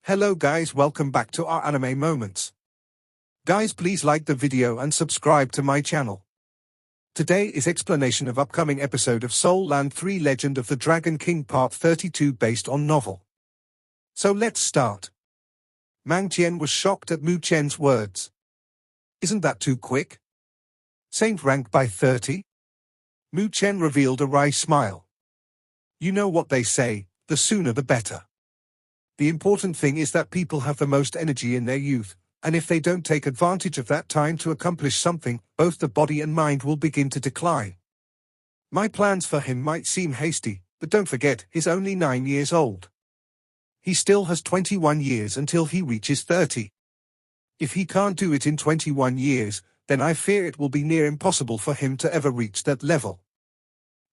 Hello guys, welcome back to our anime moments. Guys, please like the video and subscribe to my channel. Today is explanation of upcoming episode of Soul Land 3 Legend of the Dragon King Part 32 based on novel. So let's start. Mang Qian was shocked at Mu Chen's words. Isn't that too quick? Saint rank by 30? Mu Chen revealed a wry smile. You know what they say, the sooner the better. The important thing is that people have the most energy in their youth, and if they don't take advantage of that time to accomplish something, both the body and mind will begin to decline. My plans for him might seem hasty, but don't forget, he's only 9 years old. He still has 21 years until he reaches 30. If he can't do it in 21 years, then I fear it will be near impossible for him to ever reach that level.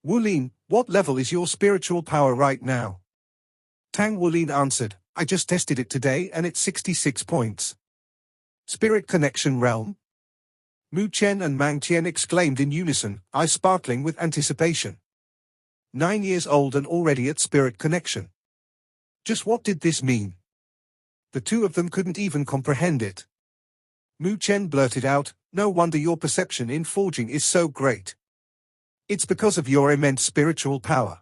Wulin, what level is your spiritual power right now? Tang Wulin answered, I just tested it today and it's 66 points. Spirit Connection Realm? Mu Chen and Mang Qian exclaimed in unison, eyes sparkling with anticipation. 9 years old and already at Spirit Connection. Just what did this mean? The two of them couldn't even comprehend it. Mu Chen blurted out, no wonder your perception in forging is so great. It's because of your immense spiritual power.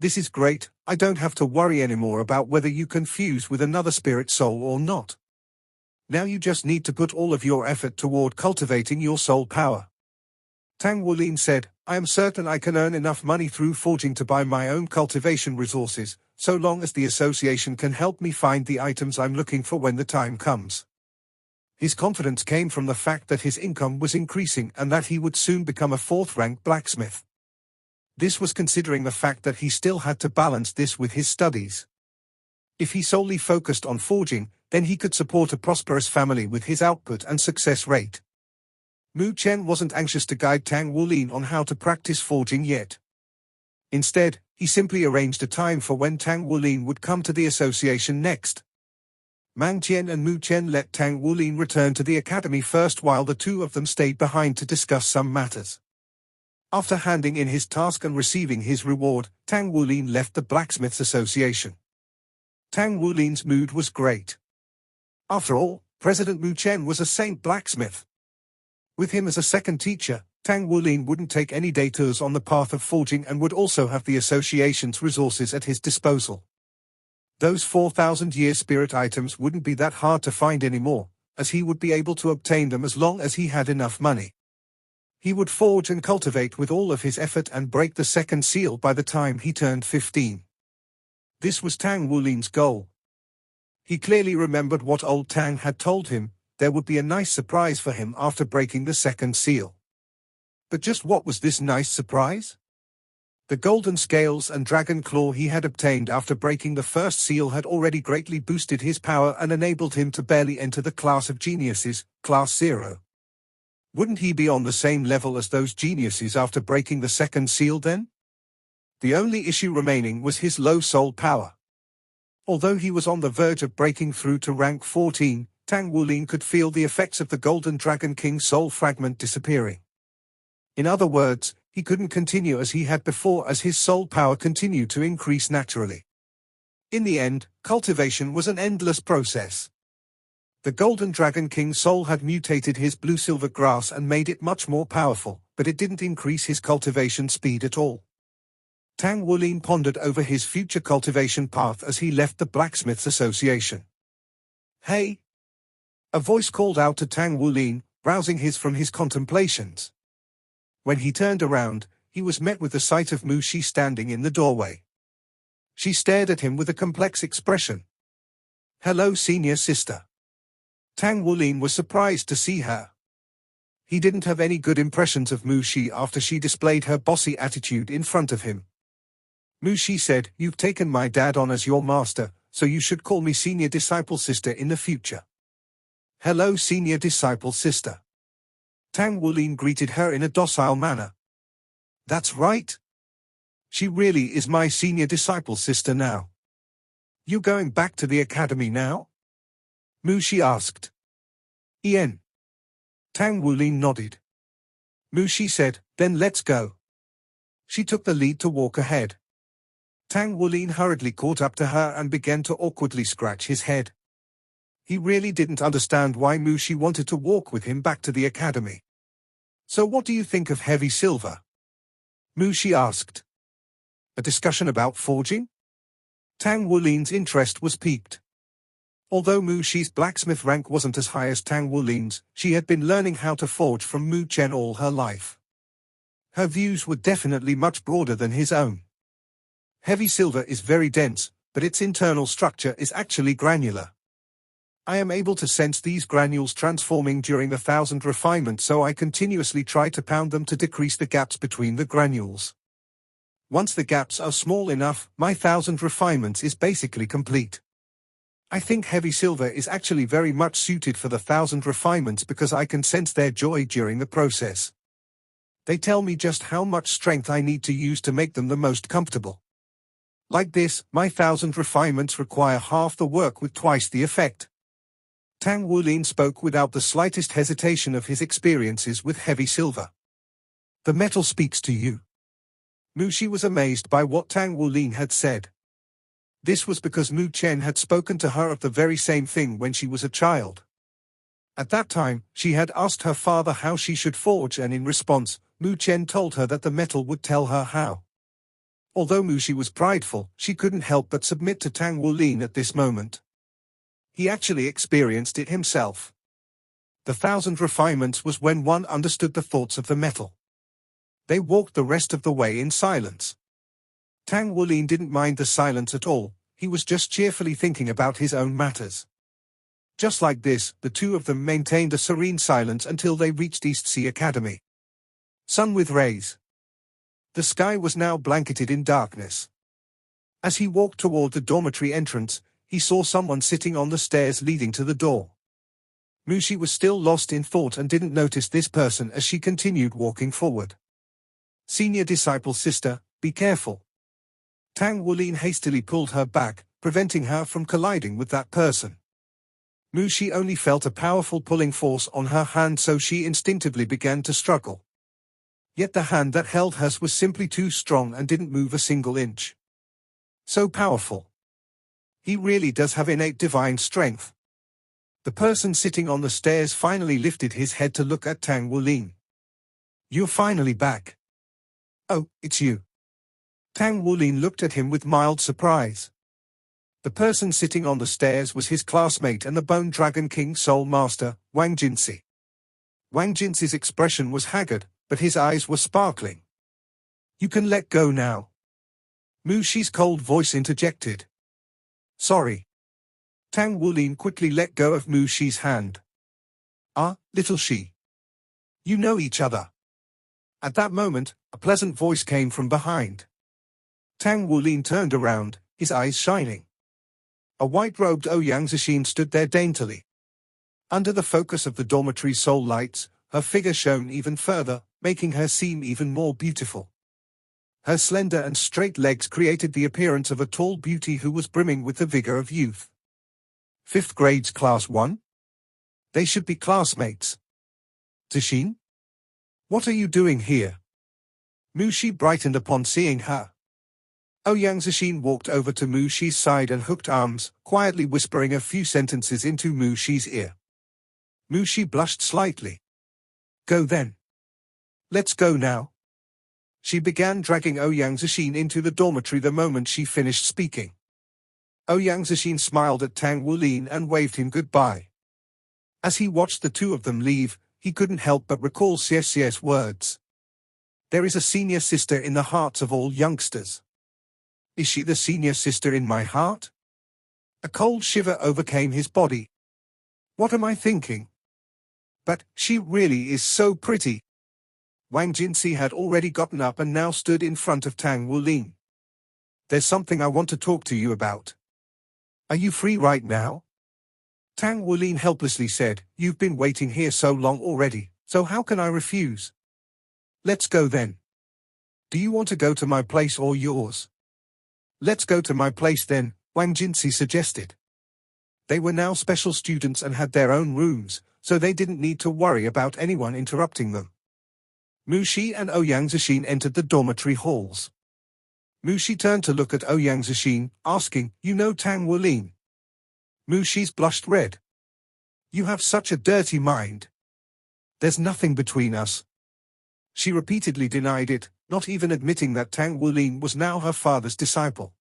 This is great, I don't have to worry anymore about whether you can fuse with another spirit soul or not. Now you just need to put all of your effort toward cultivating your soul power. Tang Wulin said, I am certain I can earn enough money through forging to buy my own cultivation resources, so long as the association can help me find the items I'm looking for when the time comes. His confidence came from the fact that his income was increasing and that he would soon become a 4th-rank blacksmith. This was considering the fact that he still had to balance this with his studies. If he solely focused on forging, then he could support a prosperous family with his output and success rate. Mu Chen wasn't anxious to guide Tang Wulin on how to practice forging yet. Instead, he simply arranged a time for when Tang Wulin would come to the association next. Mang Qian and Mu Chen let Tang Wulin return to the academy first while the two of them stayed behind to discuss some matters. After handing in his task and receiving his reward, Tang Wulin left the Blacksmiths Association. Tang Wulin's mood was great. After all, President Mu Chen was a saint blacksmith. With him as a second teacher, Tang Wulin wouldn't take any detours on the path of forging and would also have the association's resources at his disposal. Those 4,000-year spirit items wouldn't be that hard to find anymore, as he would be able to obtain them as long as he had enough money. He would forge and cultivate with all of his effort and break the second seal by the time he turned 15. This was Tang Wulin's goal. He clearly remembered what old Tang had told him, there would be a nice surprise for him after breaking the second seal. But just what was this nice surprise? The golden scales and dragon claw he had obtained after breaking the first seal had already greatly boosted his power and enabled him to barely enter the class of geniuses, class 0. Wouldn't he be on the same level as those geniuses after breaking the second seal then? The only issue remaining was his low soul power. Although he was on the verge of breaking through to rank 14, Tang Wulin could feel the effects of the Golden Dragon King soul fragment disappearing. In other words, he couldn't continue as he had before as his soul power continued to increase naturally. In the end, cultivation was an endless process. The Golden Dragon King's soul had mutated his blue-silver grass and made it much more powerful, but it didn't increase his cultivation speed at all. Tang Wulin pondered over his future cultivation path as he left the Blacksmiths Association. Hey! A voice called out to Tang Wulin, rousing him from his contemplations. When he turned around, he was met with the sight of Mu Shi standing in the doorway. She stared at him with a complex expression. Hello, senior sister. Tang Wulin was surprised to see her. He didn't have any good impressions of Mu Shi after she displayed her bossy attitude in front of him. Mu Shi said, You've taken my dad on as your master, so you should call me senior disciple sister in the future. Hello, senior disciple sister. Tang Wulin greeted her in a docile manner. That's right. She really is my senior disciple sister now. You going back to the academy now? Mu Shi asked. Ian. Tang Wulin nodded. Mu Shi said, Then let's go. She took the lead to walk ahead. Tang Wulin hurriedly caught up to her and began to awkwardly scratch his head. He really didn't understand why Mushi wanted to walk with him back to the academy. So what do you think of heavy silver? Mushi asked. A discussion about forging? Tang Wulin's interest was piqued. Although Mushi's blacksmith rank wasn't as high as Tang Wulin's, she had been learning how to forge from Mu Chen all her life. Her views were definitely much broader than his own. Heavy silver is very dense, but its internal structure is actually granular. I am able to sense these granules transforming during the 1,000 refinements, so I continuously try to pound them to decrease the gaps between the granules. Once the gaps are small enough, my 1,000 refinements is basically complete. I think heavy silver is actually very much suited for the 1,000 refinements because I can sense their joy during the process. They tell me just how much strength I need to use to make them the most comfortable. Like this, my 1,000 refinements require half the work with twice the effect. Tang Wulin spoke without the slightest hesitation of his experiences with heavy silver. The metal speaks to you. Mushi was amazed by what Tang Wulin had said. This was because Mu Chen had spoken to her of the very same thing when she was a child. At that time, she had asked her father how she should forge, and in response, Mu Chen told her that the metal would tell her how. Although Mushi was prideful, she couldn't help but submit to Tang Wulin at this moment. He actually experienced it himself. The 1,000 refinements was when one understood the thoughts of the metal. They walked the rest of the way in silence. Tang Wulin didn't mind the silence at all, he was just cheerfully thinking about his own matters. Just like this, the two of them maintained a serene silence until they reached East Sea Academy. Sun with rays. The sky was now blanketed in darkness. As he walked toward the dormitory entrance, he saw someone sitting on the stairs leading to the door. Mushi was still lost in thought and didn't notice this person as she continued walking forward. Senior disciple sister, be careful. Tang Wulin hastily pulled her back, preventing her from colliding with that person. Mushi only felt a powerful pulling force on her hand, so she instinctively began to struggle. Yet the hand that held hers was simply too strong and didn't move a single inch. So powerful. He really does have innate divine strength. The person sitting on the stairs finally lifted his head to look at Tang Wulin. You're finally back. Oh, it's you. Tang Wulin looked at him with mild surprise. The person sitting on the stairs was his classmate and the Bone Dragon King Soul Master, Wang Jinsi. Wang Jinsi's expression was haggard, but his eyes were sparkling. You can let go now. Mushi's cold voice interjected. Sorry. Tang Wulin quickly let go of Mushi's hand. Ah, little she. You know each other. At that moment, a pleasant voice came from behind. Tang Wulin turned around, his eyes shining. A white-robed Ouyang Zixin stood there daintily. Under the focus of the dormitory's soul lights, her figure shone even further, making her seem even more beautiful. Her slender and straight legs created the appearance of a tall beauty who was brimming with the vigor of youth. 5th grades class 1? They should be classmates. Zixin? What are you doing here? Mushi brightened upon seeing her. Ouyang Zixin walked over to Mushi's side and hooked arms, quietly whispering a few sentences into Mushi's ear. Mushi blushed slightly. Go then. Let's go now. She began dragging Ouyang Zixin into the dormitory the moment she finished speaking. Ouyang Zixin smiled at Tang Wulin and waved him goodbye. As he watched the two of them leave, he couldn't help but recall Xiexie's words. There is a senior sister in the hearts of all youngsters. Is she the senior sister in my heart? A cold shiver overcame his body. What am I thinking? But she really is so pretty. Wang Jinsi had already gotten up and now stood in front of Tang Wulin. There's something I want to talk to you about. Are you free right now? Tang Wulin helplessly said, You've been waiting here so long already, so how can I refuse? Let's go then. Do you want to go to my place or yours? Let's go to my place then, Wang Jinsi suggested. They were now special students and had their own rooms, so they didn't need to worry about anyone interrupting them. Mushi and Ouyang Zixin entered the dormitory halls. Mushi turned to look at Ouyang Zixin, asking, "You know Tang Wulin?" Mushi's blushed red. "You have such a dirty mind. There's nothing between us." She repeatedly denied it, not even admitting that Tang Wulin was now her father's disciple.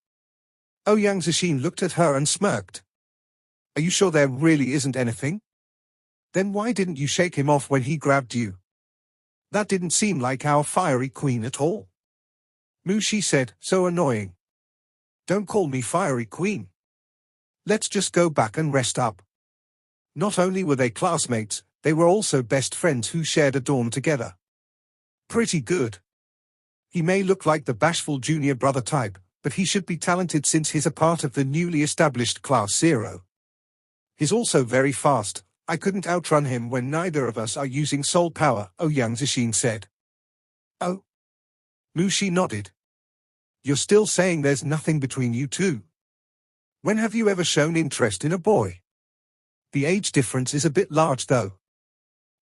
Ouyang Zixin looked at her and smirked. "Are you sure there really isn't anything? Then why didn't you shake him off when he grabbed you? That didn't seem like our fiery queen at all." Mushi said, "So annoying. Don't call me fiery queen. Let's just go back and rest up." Not only were they classmates, they were also best friends who shared a dorm together. Pretty good. He may look like the bashful junior brother type, but he should be talented since he's a part of the newly established Class 0. He's also very fast. I couldn't outrun him when neither of us are using soul power, Ouyang Zixin said. Oh? Mushi nodded. You're still saying there's nothing between you two? When have you ever shown interest in a boy? The age difference is a bit large though.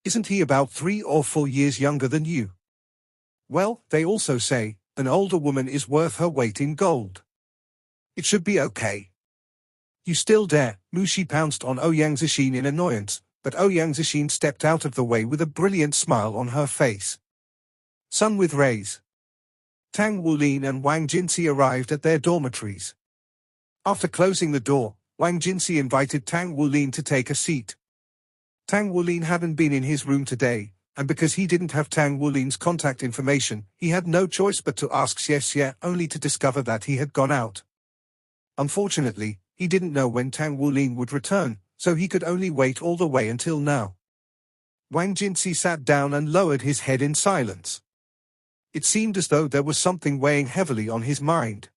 Isn't he about 3 or 4 years younger than you? Well, they also say, an older woman is worth her weight in gold. It should be okay. You still dare? Mushi pounced on Ouyang Zixin in annoyance, but Ouyang Zixin stepped out of the way with a brilliant smile on her face. Sun with rays. Tang Wulin and Wang Jinsi arrived at their dormitories. After closing the door, Wang Jinsi invited Tang Wulin to take a seat. Tang Wulin hadn't been in his room today, and because he didn't have Tang Wulin's contact information, he had no choice but to ask Xie only to discover that he had gone out. Unfortunately, he didn't know when Tang Wulin would return, so he could only wait all the way until now. Wang Jinsi sat down and lowered his head in silence. It seemed as though there was something weighing heavily on his mind.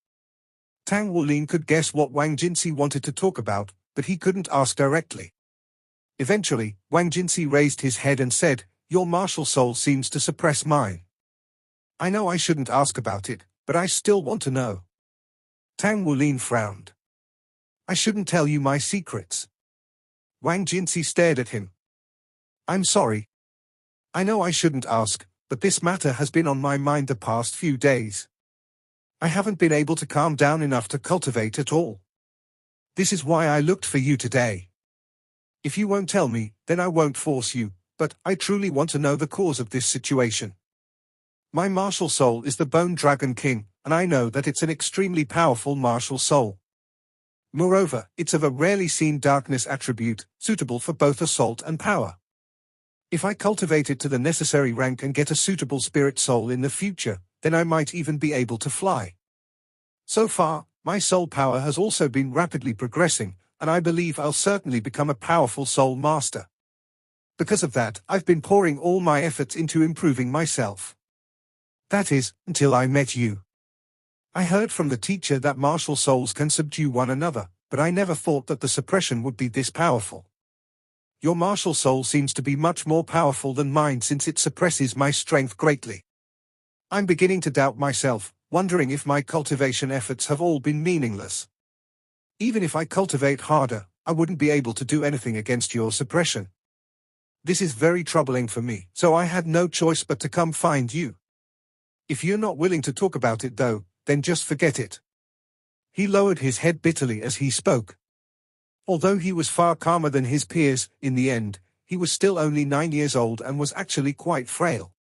Tang Wulin could guess what Wang Jinsi wanted to talk about, but he couldn't ask directly. Eventually, Wang Jinsi raised his head and said, "Your martial soul seems to suppress mine. I know I shouldn't ask about it, but I still want to know." Tang Wulin frowned. "I shouldn't tell you my secrets." Wang Jinsi stared at him. "I'm sorry. I know I shouldn't ask, but this matter has been on my mind the past few days. I haven't been able to calm down enough to cultivate at all. This is why I looked for you today. If you won't tell me, then I won't force you, but I truly want to know the cause of this situation. My martial soul is the Bone Dragon King, and I know that it's an extremely powerful martial soul. Moreover, it's of a rarely seen darkness attribute, suitable for both assault and power. If I cultivate it to the necessary rank and get a suitable spirit soul in the future, then I might even be able to fly. So far, my soul power has also been rapidly progressing, and I believe I'll certainly become a powerful soul master. Because of that, I've been pouring all my efforts into improving myself. That is, until I met you. I heard from the teacher that martial souls can subdue one another, but I never thought that the suppression would be this powerful. Your martial soul seems to be much more powerful than mine since it suppresses my strength greatly. I'm beginning to doubt myself, wondering if my cultivation efforts have all been meaningless. Even if I cultivate harder, I wouldn't be able to do anything against your suppression. This is very troubling for me, so I had no choice but to come find you. If you're not willing to talk about it though, then just forget it." He lowered his head bitterly as he spoke. Although he was far calmer than his peers, in the end, he was still only 9 years old and was actually quite frail.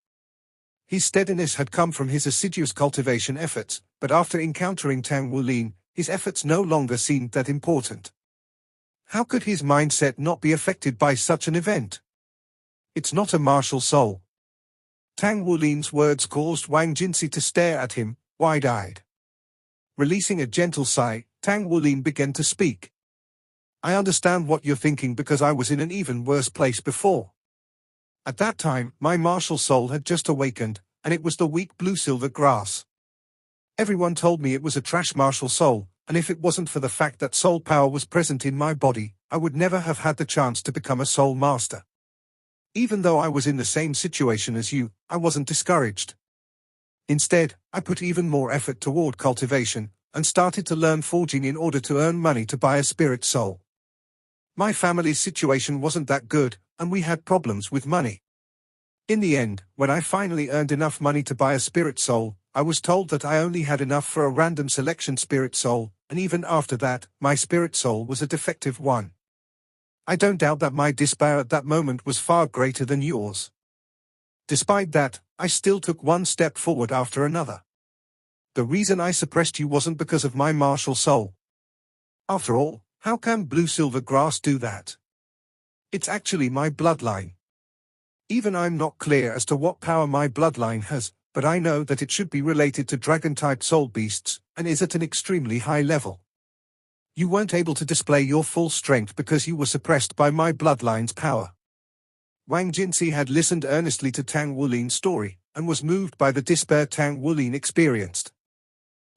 His steadiness had come from his assiduous cultivation efforts, but after encountering Tang Wulin, his efforts no longer seemed that important. How could his mindset not be affected by such an event? It's not a martial soul. Tang Wulin's words caused Wang Jinsi to stare at him, wide-eyed. Releasing a gentle sigh, Tang Wulin began to speak. "I understand what you're thinking because I was in an even worse place before. At that time, my martial soul had just awakened, and it was the weak blue-silver grass. Everyone told me it was a trash martial soul, and if it wasn't for the fact that soul power was present in my body, I would never have had the chance to become a soul master. Even though I was in the same situation as you, I wasn't discouraged. Instead, I put even more effort toward cultivation, and started to learn forging in order to earn money to buy a spirit soul. My family's situation wasn't that good, and we had problems with money. In the end, when I finally earned enough money to buy a spirit soul, I was told that I only had enough for a random selection spirit soul, and even after that, my spirit soul was a defective one. I don't doubt that my despair at that moment was far greater than yours. Despite that, I still took one step forward after another. The reason I suppressed you wasn't because of my martial soul. After all, how can blue silver grass do that? It's actually my bloodline. Even I'm not clear as to what power my bloodline has, but I know that it should be related to dragon-type soul beasts, and is at an extremely high level. You weren't able to display your full strength because you were suppressed by my bloodline's power. Wang Jinsi had listened earnestly to Tang Wulin's story, and was moved by the despair Tang Wulin experienced.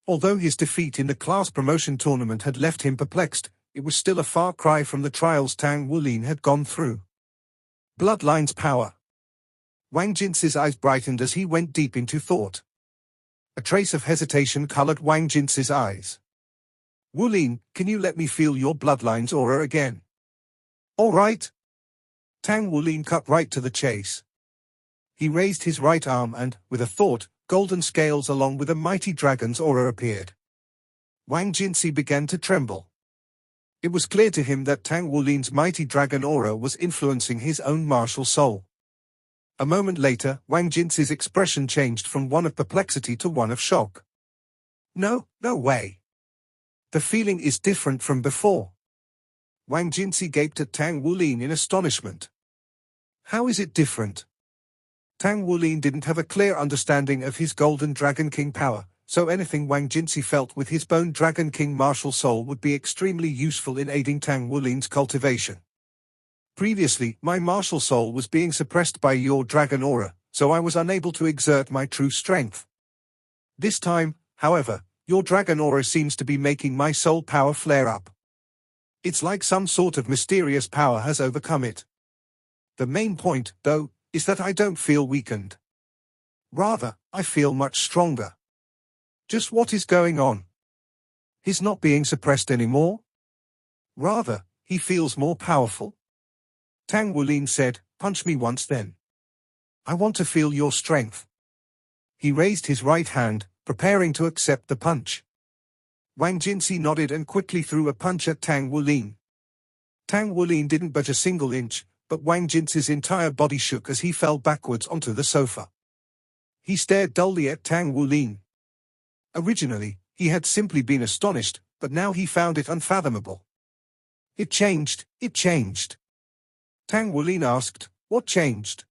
Although his defeat in the class promotion tournament had left him perplexed, it was still a far cry from the trials Tang Wulin had gone through. Bloodline's power. Wang Jinsi's eyes brightened as he went deep into thought. A trace of hesitation colored Wang Jinsi's eyes. Wulin, can you let me feel your bloodline's aura again? All right. Tang Wulin cut right to the chase. He raised his right arm and, with a thought, golden scales along with a mighty dragon's aura appeared. Wang Jinsi began to tremble. It was clear to him that Tang Wulin's mighty dragon aura was influencing his own martial soul. A moment later, Wang Jinsi's expression changed from one of perplexity to one of shock. No way. The feeling is different from before. Wang Jinsi gaped at Tang Wulin in astonishment. How is it different? Tang Wulin didn't have a clear understanding of his Golden Dragon King power, so anything Wang Jinsi felt with his Bone Dragon King martial soul would be extremely useful in aiding Tang Wulin's cultivation. Previously, my martial soul was being suppressed by your dragon aura, so I was unable to exert my true strength. This time, however, your dragon aura seems to be making my soul power flare up. It's like some sort of mysterious power has overcome it. The main point, though, is that I don't feel weakened. Rather, I feel much stronger. Just what is going on? He's not being suppressed anymore? Rather, he feels more powerful. Tang Wulin said, punch me once then. I want to feel your strength. He raised his right hand, preparing to accept the punch. Wang Jinsi nodded and quickly threw a punch at Tang Wulin. Tang Wulin didn't budge a single inch, but Wang Jinsi's entire body shook as he fell backwards onto the sofa. He stared dully at Tang Wulin. Originally, he had simply been astonished, but now he found it unfathomable. It changed. Tang Wulin asked, what changed?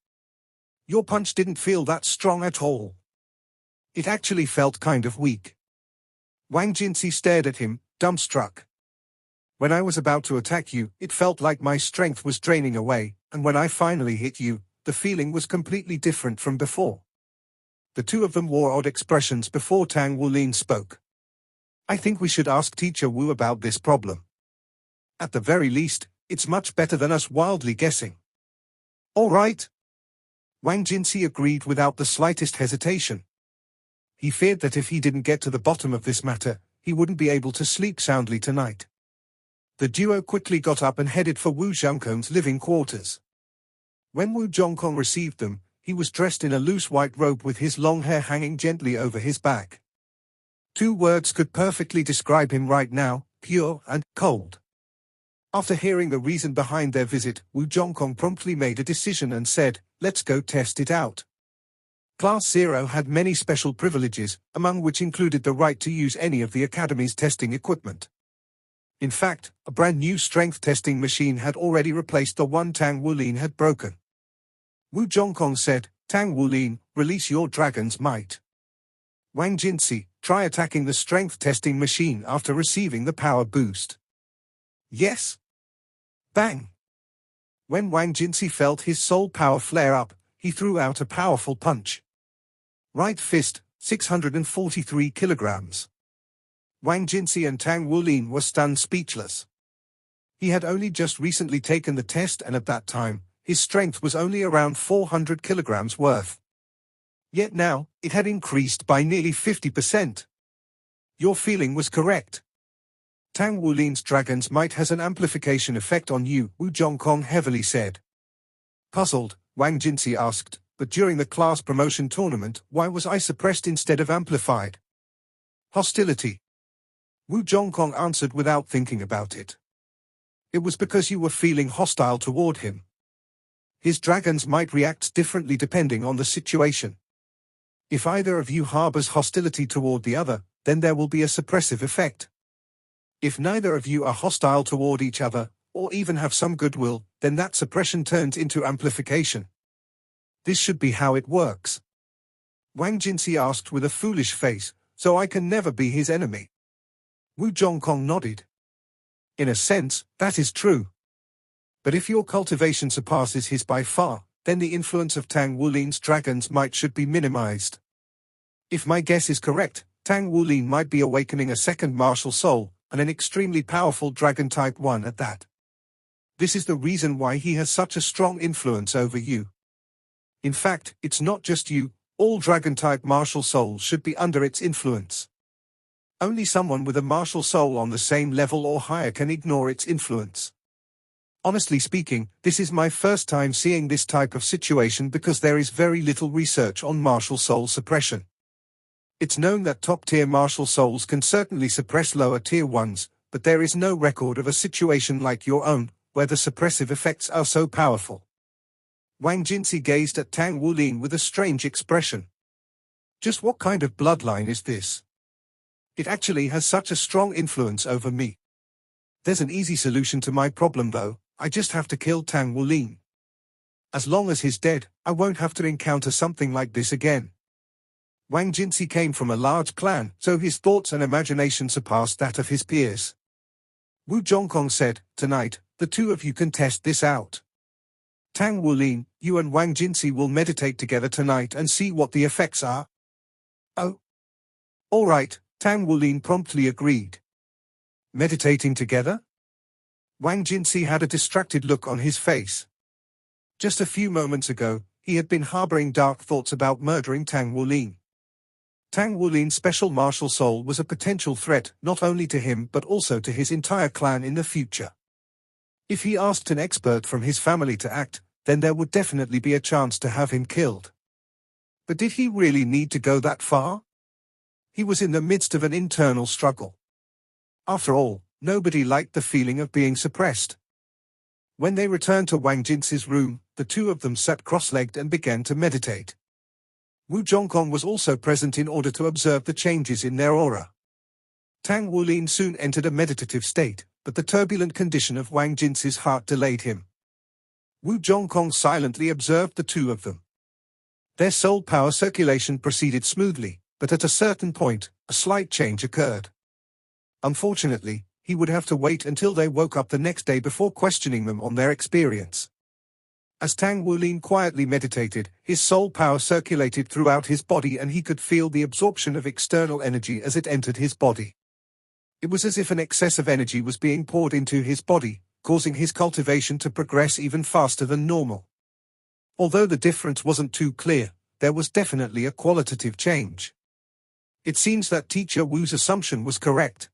Your punch didn't feel that strong at all. It actually felt kind of weak. Wang Jinsi stared at him, dumbstruck. When I was about to attack you, it felt like my strength was draining away, and when I finally hit you, the feeling was completely different from before. The two of them wore odd expressions before Tang Wulin spoke. I think we should ask Teacher Wu about this problem. At the very least, it's much better than us wildly guessing. All right. Wang Jinsi agreed without the slightest hesitation. He feared that if he didn't get to the bottom of this matter, he wouldn't be able to sleep soundly tonight. The duo quickly got up and headed for Wu Zhongkong's living quarters. When Wu Zhongkong received them, he was dressed in a loose white robe with his long hair hanging gently over his back. Two words could perfectly describe him right now, pure and cold. After hearing the reason behind their visit, Wu Zhongkong promptly made a decision and said, let's go test it out. Class 0 had many special privileges, among which included the right to use any of the Academy's testing equipment. In fact, a brand new strength testing machine had already replaced the one Tang Wulin had broken. Wu Zhongkong said, Tang Wulin, release your dragon's might. Wang Jinsi, try attacking the strength testing machine after receiving the power boost. Yes. Bang. When Wang Jinsi felt his soul power flare up, he threw out a powerful punch. Right fist, 643 kilograms. Wang Jinsi and Tang Wulin were stunned speechless. He had only just recently taken the test and at that time, his strength was only around 400 kilograms worth. Yet now, it had increased by nearly 50%. Your feeling was correct. Tang Wulin's dragon's might has an amplification effect on you, Wu Zhongkong heavily said. Puzzled, Wang Jinsi asked, But during the class promotion tournament, why was I suppressed instead of amplified? Hostility. Wu Zhongkong answered without thinking about it. It was because you were feeling hostile toward him. His dragons might react differently depending on the situation. If either of you harbors hostility toward the other, then there will be a suppressive effect. If neither of you are hostile toward each other, or even have some goodwill, then that suppression turns into amplification. This should be how it works. Wang Jinsi asked with a foolish face, so I can never be his enemy. Wu Zhongkong nodded. In a sense, that is true. But if your cultivation surpasses his by far, then the influence of Tang Wulin's dragons should be minimized. If my guess is correct, Tang Wulin might be awakening a second martial soul, and an extremely powerful dragon type 1 at that. This is the reason why he has such a strong influence over you. In fact, it's not just you, all dragon type martial souls should be under its influence. Only someone with a martial soul on the same level or higher can ignore its influence. Honestly speaking, this is my first time seeing this type of situation because there is very little research on martial soul suppression. It's known that top-tier martial souls can certainly suppress lower-tier ones, but there is no record of a situation like your own, where the suppressive effects are so powerful. Wang Jinsi gazed at Tang Wulin with a strange expression. Just what kind of bloodline is this? It actually has such a strong influence over me. There's an easy solution to my problem though, I just have to kill Tang Wulin. As long as he's dead, I won't have to encounter something like this again. Wang Jinsi came from a large clan, so his thoughts and imagination surpassed that of his peers. Wu Zhongkong said, "Tonight, the two of you can test this out. Tang Wulin, you and Wang Jinsi will meditate together tonight and see what the effects are." "Oh. All right," Tang Wulin promptly agreed. Meditating together? Wang Jinsi had a distracted look on his face. Just a few moments ago, he had been harboring dark thoughts about murdering Tang Wulin. Tang Wulin's special martial soul was a potential threat not only to him but also to his entire clan in the future. If he asked an expert from his family to act, then there would definitely be a chance to have him killed. But did he really need to go that far? He was in the midst of an internal struggle. After all, nobody liked the feeling of being suppressed. When they returned to Wang Jinsi's room, the two of them sat cross-legged and began to meditate. Wu Zhongkong was also present in order to observe the changes in their aura. Tang Wulin soon entered a meditative state, but the turbulent condition of Wang Jinsi's heart delayed him. Wu Zhongkong silently observed the two of them. Their soul power circulation proceeded smoothly, but at a certain point, a slight change occurred. Unfortunately, he would have to wait until they woke up the next day before questioning them on their experience. As Tang Wulin quietly meditated, his soul power circulated throughout his body and he could feel the absorption of external energy as it entered his body. It was as if an excess of energy was being poured into his body, causing his cultivation to progress even faster than normal. Although the difference wasn't too clear, there was definitely a qualitative change. It seems that Teacher Wu's assumption was correct.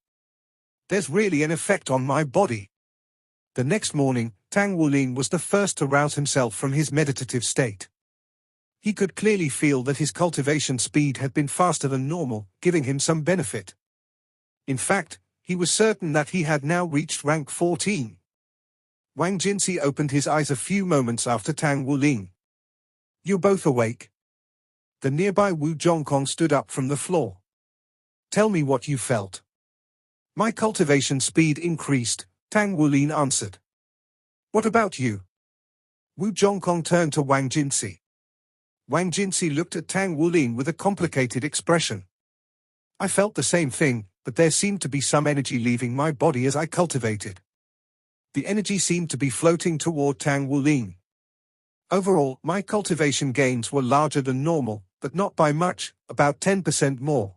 There's really an effect on my body. The next morning, Tang Wulin was the first to rouse himself from his meditative state. He could clearly feel that his cultivation speed had been faster than normal, giving him some benefit. In fact, he was certain that he had now reached rank 14. Wang Jinsi opened his eyes a few moments after Tang Wulin. "You're both awake?" The nearby Wu Zhongkong stood up from the floor. "Tell me what you felt." "My cultivation speed increased," Tang Wulin answered. "What about you?" Wu Zhongkong turned to Wang Jinsi. Wang Jinsi looked at Tang Wulin with a complicated expression. "I felt the same thing, but there seemed to be some energy leaving my body as I cultivated." The energy seemed to be floating toward Tang Wulin. "Overall, my cultivation gains were larger than normal, but not by much, about 10% more."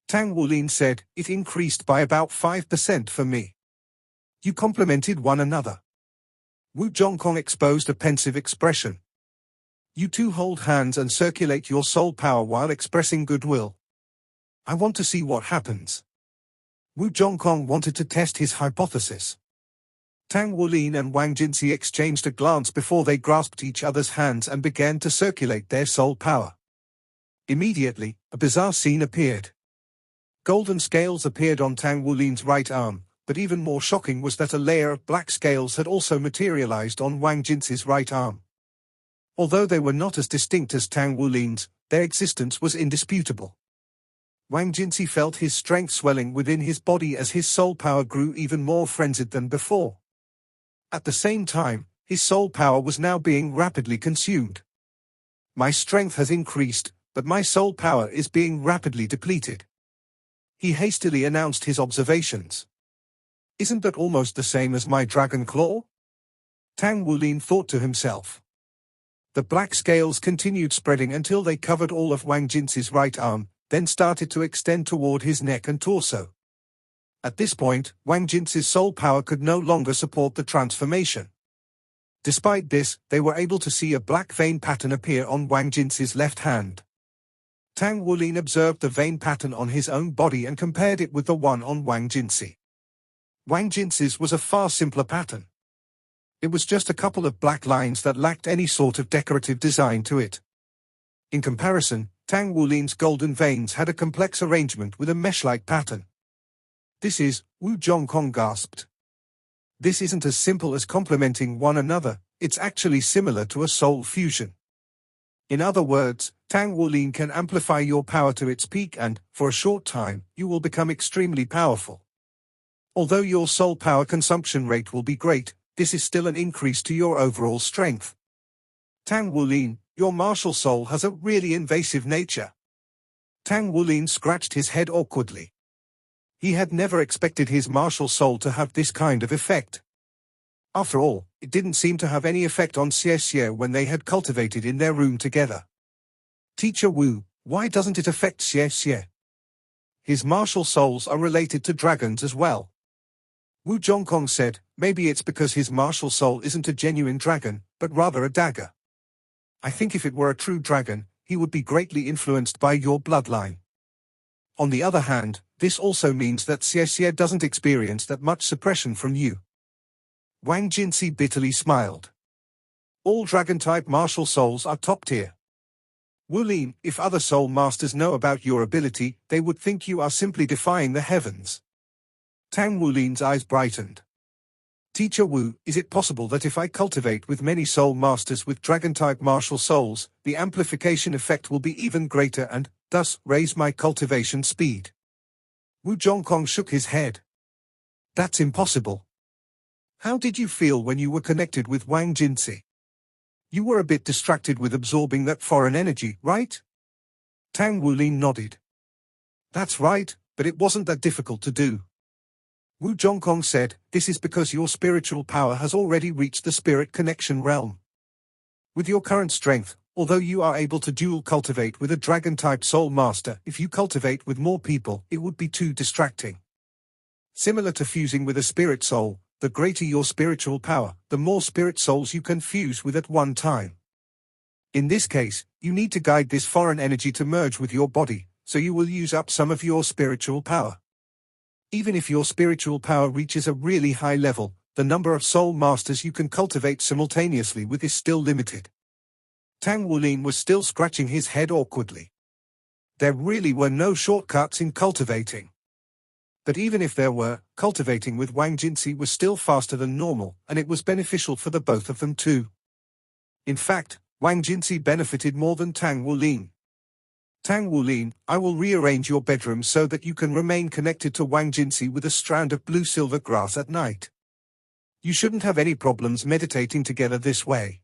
Tang Wulin said, "It increased by about 5% for me." "You complemented one another." Wu Zhongkong exposed a pensive expression. "You two hold hands and circulate your soul power while expressing goodwill. I want to see what happens." Wu Zhongkong wanted to test his hypothesis. Tang Wulin and Wang Jinsi exchanged a glance before they grasped each other's hands and began to circulate their soul power. Immediately, a bizarre scene appeared. Golden scales appeared on Tang Wulin's right arm, but even more shocking was that a layer of black scales had also materialized on Wang Jinsi's right arm. Although they were not as distinct as Tang Wulin's, their existence was indisputable. Wang Jinsi felt his strength swelling within his body as his soul power grew even more frenzied than before. At the same time, his soul power was now being rapidly consumed. My strength has increased, but my soul power is being rapidly depleted. He hastily announced his observations. Isn't that almost the same as my dragon claw? Tang Wulin thought to himself. The black scales continued spreading until they covered all of Wang Jinsi's right arm, then started to extend toward his neck and torso. At this point, Wang Jinsi's soul power could no longer support the transformation. Despite this, they were able to see a black vein pattern appear on Wang Jinsi's left hand. Tang Wulin observed the vein pattern on his own body and compared it with the one on Wang Jinsi. Wang Jinsi's was a far simpler pattern. It was just a couple of black lines that lacked any sort of decorative design to it. In comparison, Tang Wulin's golden veins had a complex arrangement with a mesh-like pattern. This is, Wu Zhongkong gasped. This isn't as simple as complementing one another, it's actually similar to a soul fusion. In other words, Tang Wulin can amplify your power to its peak and, for a short time, you will become extremely powerful. Although your soul power consumption rate will be great, this is still an increase to your overall strength. Tang Wulin, your martial soul has a really invasive nature. Tang Wulin scratched his head awkwardly. He had never expected his martial soul to have this kind of effect. After all, it didn't seem to have any effect on Xie Xie when they had cultivated in their room together. Teacher Wu, why doesn't it affect Xie Xie? His martial souls are related to dragons as well. Wu Zhongkong said, maybe it's because his martial soul isn't a genuine dragon, but rather a dagger. I think if it were a true dragon, he would be greatly influenced by your bloodline. On the other hand, this also means that Xie Xie doesn't experience that much suppression from you. Wang Jinsi bitterly smiled. All dragon-type martial souls are top tier. Wulin, if other soul masters know about your ability, they would think you are simply defying the heavens. Tang Wulin's eyes brightened. Teacher Wu, is it possible that if I cultivate with many soul masters with dragon-type martial souls, the amplification effect will be even greater and, thus, raise my cultivation speed? Wu Zhongkong shook his head. That's impossible. How did you feel when you were connected with Wang Jinsi? You were a bit distracted with absorbing that foreign energy, right? Tang Wulin nodded. That's right, but it wasn't that difficult to do. Wu Zhongkong said, this is because your spiritual power has already reached the spirit connection realm. With your current strength, although you are able to dual cultivate with a dragon-type soul master, if you cultivate with more people, it would be too distracting. Similar to fusing with a spirit soul, the greater your spiritual power, the more spirit souls you can fuse with at one time. In this case, you need to guide this foreign energy to merge with your body, so you will use up some of your spiritual power. Even if your spiritual power reaches a really high level, the number of soul masters you can cultivate simultaneously with is still limited. Tang Wulin was still scratching his head awkwardly. There really were no shortcuts in cultivating. But even if there were, cultivating with Wang Jinsi was still faster than normal, and it was beneficial for the both of them too. In fact, Wang Jinsi benefited more than Tang Wulin. Tang Wulin, I will rearrange your bedroom so that you can remain connected to Wang Jinsi with a strand of blue-silver grass at night. You shouldn't have any problems meditating together this way.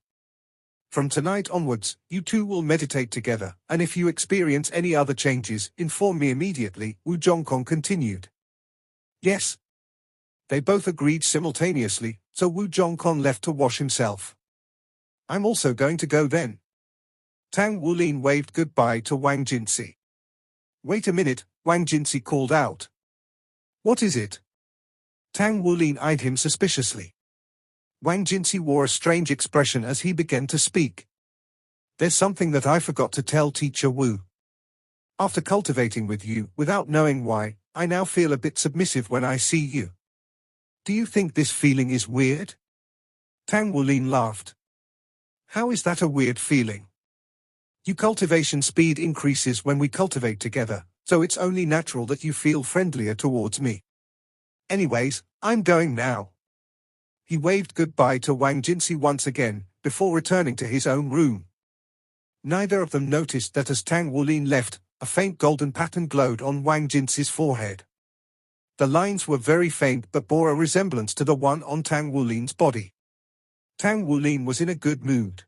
From tonight onwards, you two will meditate together, and if you experience any other changes, inform me immediately, Wu Zhongkong continued. Yes. They both agreed simultaneously, so Wu Zhongkong left to wash himself. I'm also going to go then. Tang Wulin waved goodbye to Wang Jinsi. Wait a minute, Wang Jinsi called out. What is it? Tang Wulin eyed him suspiciously. Wang Jinsi wore a strange expression as he began to speak. There's something that I forgot to tell Teacher Wu. After cultivating with you, without knowing why, I now feel a bit submissive when I see you. Do you think this feeling is weird? Tang Wulin laughed. How is that a weird feeling? Your cultivation speed increases when we cultivate together, so it's only natural that you feel friendlier towards me. Anyways, I'm going now. He waved goodbye to Wang Jinsi once again, before returning to his own room. Neither of them noticed that as Tang Wulin left, a faint golden pattern glowed on Wang Jinsi's forehead. The lines were very faint but bore a resemblance to the one on Tang Wulin's body. Tang Wulin was in a good mood.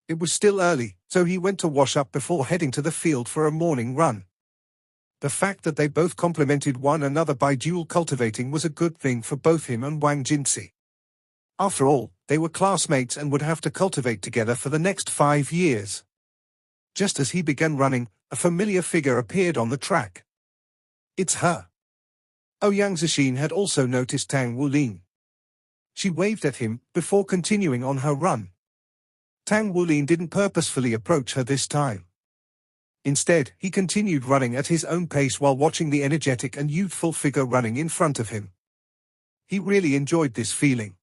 It was still early, so he went to wash up before heading to the field for a morning run. The fact that they both complemented one another by dual cultivating was a good thing for both him and Wang Jinsi. After all, they were classmates and would have to cultivate together for the next 5 years. Just as he began running, a familiar figure appeared on the track. It's her. Ouyang Zixin had also noticed Tang Wulin. She waved at him, before continuing on her run. Tang Wulin didn't purposefully approach her this time. Instead, he continued running at his own pace while watching the energetic and youthful figure running in front of him. He really enjoyed this feeling.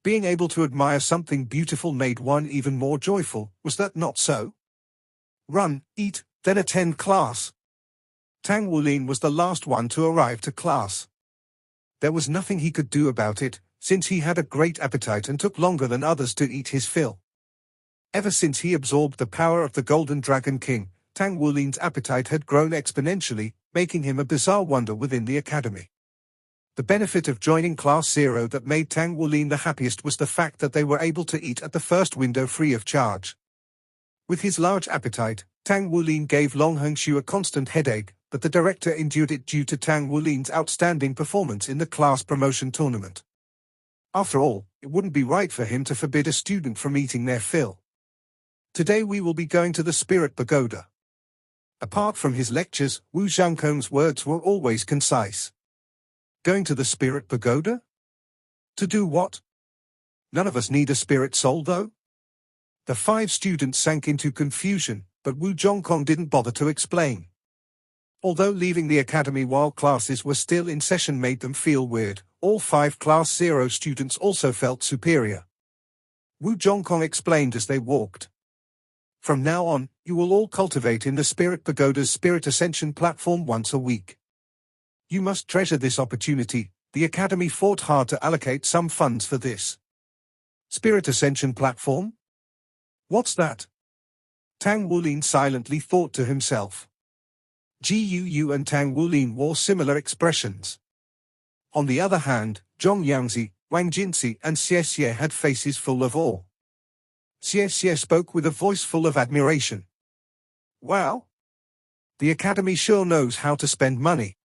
Being able to admire something beautiful made one even more joyful, was that not so? Run, eat, then attend class. Tang Wulin was the last one to arrive to class. There was nothing he could do about it, since he had a great appetite and took longer than others to eat his fill. Ever since he absorbed the power of the Golden Dragon King, Tang Wulin's appetite had grown exponentially, making him a bizarre wonder within the academy. The benefit of joining Class 0 that made Tang Wulin the happiest was the fact that they were able to eat at the first window free of charge. With his large appetite, Tang Wulin gave Long Hongshu a constant headache, but the director endured it due to Tang Wulin's outstanding performance in the class promotion tournament. After all, it wouldn't be right for him to forbid a student from eating their fill. Today we will be going to the Spirit Pagoda. Apart from his lectures, Wu Zhangkong's words were always concise. Going to the Spirit Pagoda? To do what? None of us need a spirit soul though? The 5 students sank into confusion, but Wu Zhongkong didn't bother to explain. Although leaving the academy while classes were still in session made them feel weird, all 5 Class 0 students also felt superior. Wu Zhongkong explained as they walked. From now on, you will all cultivate in the Spirit Pagoda's Spirit Ascension platform once a week. You must treasure this opportunity. The academy fought hard to allocate some funds for this. Spirit Ascension platform? What's that? Tang Wulin silently thought to himself. Gu and Tang Wulin wore similar expressions. On the other hand, Zhong Yangzi, Wang Jinsi and Xie Xie had faces full of awe. Xie Xie spoke with a voice full of admiration. Wow! The academy sure knows how to spend money.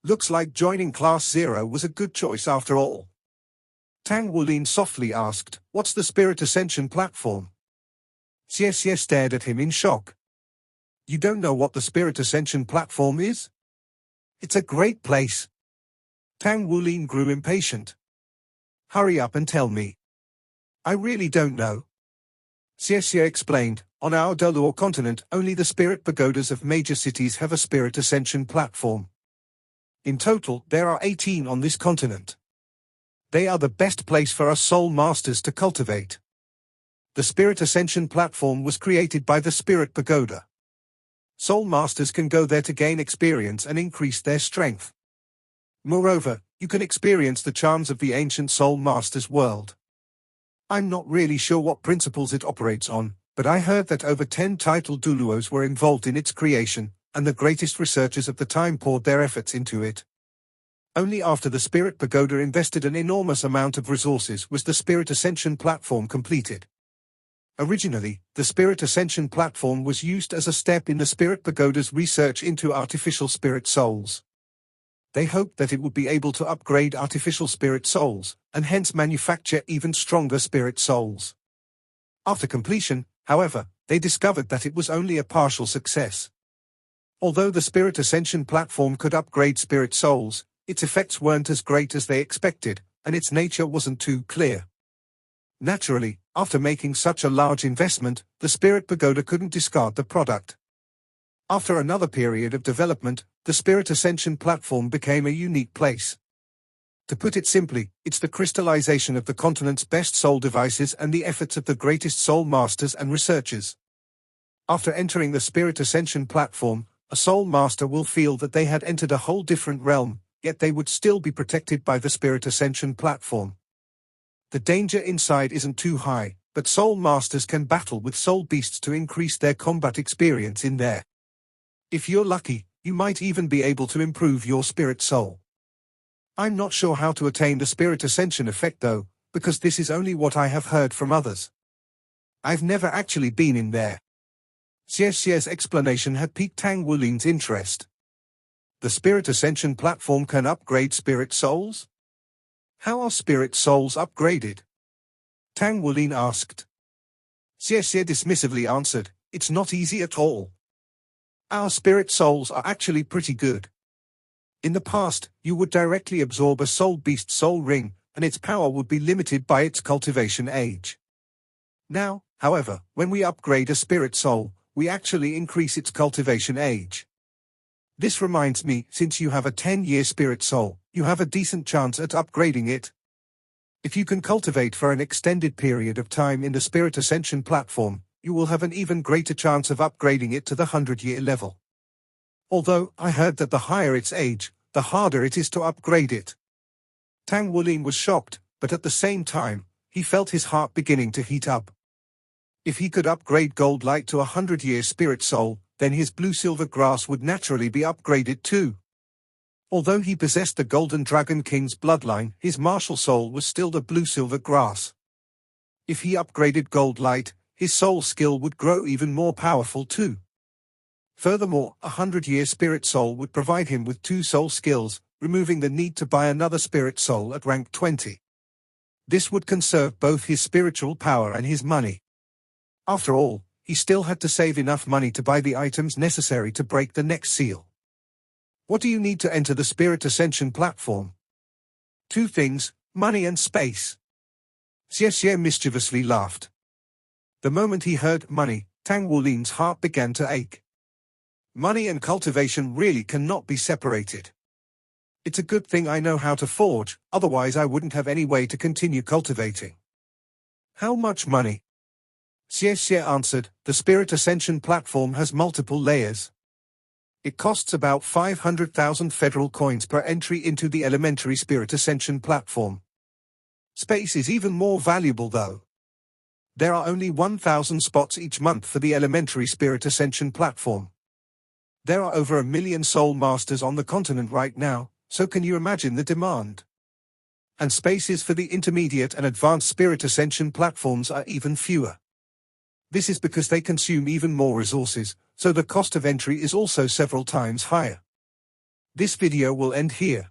Looks like joining Class 0 was a good choice after all. Tang Wulin softly asked, "What's the Spirit Ascension platform?" Xie Xie stared at him in shock. You don't know what the Spirit Ascension platform is? It's a great place. Tang Wulin grew impatient. Hurry up and tell me. I really don't know. Xie Xie explained, on our Doluo continent only the Spirit Pagodas of major cities have a Spirit Ascension platform. In total, there are 18 on this continent. They are the best place for us Soul Masters to cultivate. The Spirit Ascension platform was created by the Spirit Pagoda. Soul Masters can go there to gain experience and increase their strength. Moreover, you can experience the charms of the ancient Soul Masters world. I'm not really sure what principles it operates on, but I heard that over 10 titled Duluos were involved in its creation, and the greatest researchers of the time poured their efforts into it. Only after the Spirit Pagoda invested an enormous amount of resources was the Spirit Ascension platform completed. Originally, the Spirit Ascension platform was used as a step in the Spirit Pagoda's research into artificial spirit souls. They hoped that it would be able to upgrade artificial spirit souls, and hence manufacture even stronger spirit souls. After completion, however, they discovered that it was only a partial success. Although the Spirit Ascension platform could upgrade spirit souls, its effects weren't as great as they expected, and its nature wasn't too clear. Naturally, after making such a large investment, the Spirit Pagoda couldn't discard the product. After another period of development, the Spirit Ascension platform became a unique place. To put it simply, it's the crystallization of the continent's best soul devices and the efforts of the greatest soul masters and researchers. After entering the Spirit Ascension platform, a soul master will feel that they had entered a whole different realm, yet they would still be protected by the Spirit Ascension platform. The danger inside isn't too high, but soul masters can battle with soul beasts to increase their combat experience in there. If you're lucky, you might even be able to improve your spirit soul. I'm not sure how to attain the Spirit Ascension effect though, because this is only what I have heard from others. I've never actually been in there. Xie's explanation had piqued Tang Wulin's interest. The Spirit Ascension platform can upgrade spirit souls? How are spirit souls upgraded? Tang Wulin asked. Xie dismissively answered, it's not easy at all. Our spirit souls are actually pretty good. In the past, you would directly absorb a soul beast soul ring, and its power would be limited by its cultivation age. Now, however, when we upgrade a spirit soul, we actually increase its cultivation age. This reminds me, since you have a 10-year spirit soul, you have a decent chance at upgrading it. If you can cultivate for an extended period of time in the Spirit Ascension platform, you will have an even greater chance of upgrading it to the 100-year level. Although, I heard that the higher its age, the harder it is to upgrade it. Tang Wulin was shocked, but at the same time, he felt his heart beginning to heat up. If he could upgrade Gold Light to a 100-year spirit soul, then his blue-silver grass would naturally be upgraded too. Although he possessed the Golden Dragon King's bloodline, his martial soul was still the blue-silver grass. If he upgraded Gold Light, his soul skill would grow even more powerful too. Furthermore, a 100-year spirit soul would provide him with 2 soul skills, removing the need to buy another spirit soul at rank 20. This would conserve both his spiritual power and his money. After all, he still had to save enough money to buy the items necessary to break the next seal. What do you need to enter the Spirit Ascension platform? 2 things, money and space. Xie mischievously laughed. The moment he heard money, Tang Wulin's heart began to ache. Money and cultivation really cannot be separated. It's a good thing I know how to forge, otherwise I wouldn't have any way to continue cultivating. How much money? Xie answered, the Spirit Ascension platform has multiple layers. It costs about 500,000 federal coins per entry into the elementary Spirit Ascension platform. Space is even more valuable though. There are only 1,000 spots each month for the elementary Spirit Ascension platform. There are over 1 million soul masters on the continent right now, so can you imagine the demand? And spaces for the intermediate and advanced Spirit Ascension platforms are even fewer. This is because they consume even more resources, so the cost of entry is also several times higher. This video will end here.